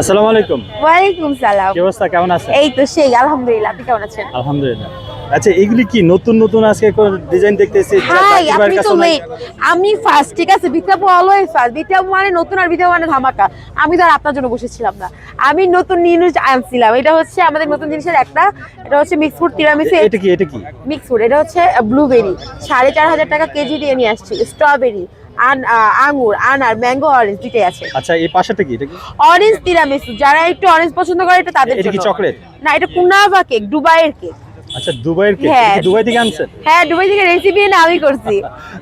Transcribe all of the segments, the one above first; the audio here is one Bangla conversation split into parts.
আসসালামু আলাইকুম। ওয়ালাইকুম সালাম। কি অবস্থা, কেমন আছেন? এই তো সেই আলহামদুলিল্লাহ, আপনি কেমন আছেন? আলহামদুলিল্লাহ। আচ্ছা, এগুলি কি নতুন নতুন আজকে ডিজাইন দেখতেছি? হাই, আপনি তো লেট। আমি ফার্স্ট, ঠিক আছে? বিতাপু অলওয়েজ ফার্স্ট। বিতাপু মানে নতুন আর বিতাপু মানে ধামাকা। আমি তো আর আপনার জন্য বসেছিলাম না, আমি নতুন নিউজ আনছিলাম। এটা হচ্ছে আমাদের নতুন জিনিসের একটা, এটা হচ্ছে মিক্স ফ্রুট তিরামিসু। এটা কি মিক্স ফ্রুট, এটা হচ্ছে ব্লুবেরি 4,500 টাকা কেজি দিয়ে নিয়ে আসছি। স্ট্রবেরি, আঙ্গুর, আনার, ম্যাঙ্গো, অরেঞ্জ দুইটাই আছে। আচ্ছা, এই পাশেটা কি? এটা কি অরেঞ্জ তিরামিসু, যারা একটু অরেঞ্জ পছন্দ করে এটা তাদের এটা কি জন্য। চকলেট? না, এটা কুনাভা কেক, দুবাইয়ের কেক। আচ্ছা, দুবাইয়ের কেক। হ্যাঁ। দুবাই থেকে আনছেন? হ্যাঁ, দুবাই থেকে রেসিপি এনে আমি করছি।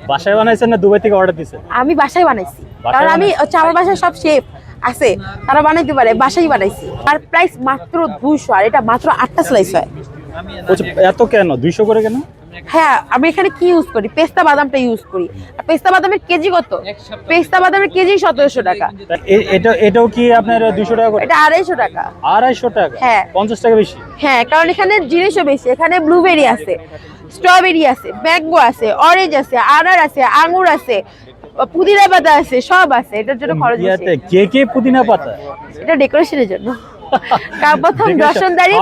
বাসায় বানাইছেন না দুবাই থেকে অর্ডার দিয়েছেন? আমি বাসায় বানাইছি, বাসায় কারণ আমি বানাইছেন? আমার বাসায় সব শেফ আছে, তারা বানাইতে পারে। বাসায় বানাইছি। আর প্রাইস মাত্র 200, আর এটা মাত্র 8টা স্লাইস হয়। আচ্ছা, এত কেন? 200 করে কেন? হ্যাঁ, আমি এখানে কি ইউজ করি? পেস্তা বাদামটা ইউজ করি। আর পেস্তা বাদামের কেজি কত? পেস্তা বাদামের কেজি 1700 টাকা। এটাও কি আপনার 200 টাকা করে? এটা 250 টাকা। 250 টাকা? হ্যাঁ। 50 টাকা বেশি। হ্যাঁ, কারণ এখানে জিনিসও বেশি। এখানে ব্লুবেরি আছে, স্ট্রবেরি আছে, ম্যাঙ্গো আছে, অরেঞ্জ আছে, আনার আছে, আঙ্গুর আছে, পুদিনা পাতা আছে, সব আছে। এটার জন্য খরচ বেশি। কে পুদিনা পাতা? এটা ডেকোরেশনের জন্য। কার প্রথম দর্শনদারি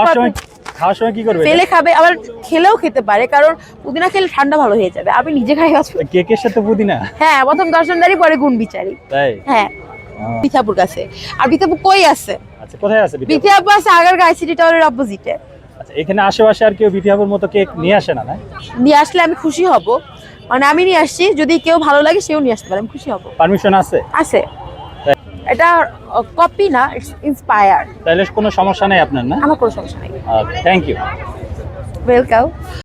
খাওয়ার সময় কি করবে? ফেলে খাবে, আবার খেলেও খেতে পারে, কারণ পুদিনা খেলে ঠান্ডা ভালো হয়ে যাবে। আমি নিজে খাই আছি। কেকের সাথে পুদিনা? হ্যাঁ, প্রথম দর্শনদারি, পরে গুণ বিচারি। তাই? হ্যাঁ, বিথাপুর কাছে। আর বিথাপুর কই আছে? আচ্ছা, কোথায় আছে? বিথাপু আছে আগারগাঁও আইসিটি টাওয়ারের অপোজিটে। আচ্ছা, এখানে আশেপাশে আর কেউ বিথিয়াপুর মতো কেক নিয়ে আসে না? নিয়ে আসলে আমি খুশি হব। মানে আমি নিয়ে আসছি, যদি কেউ ভালো লাগে সেও নিয়ে আসতে পারে, আমি খুশি হব। পারমিশন আছে? আছে। এটা কপি না, ইটস ইন্সপায়ার। তাহলে কোনো সমস্যা নেই আপনার? না, আমার কোনো সমস্যা নেই। Thank you. ওয়েলকাম।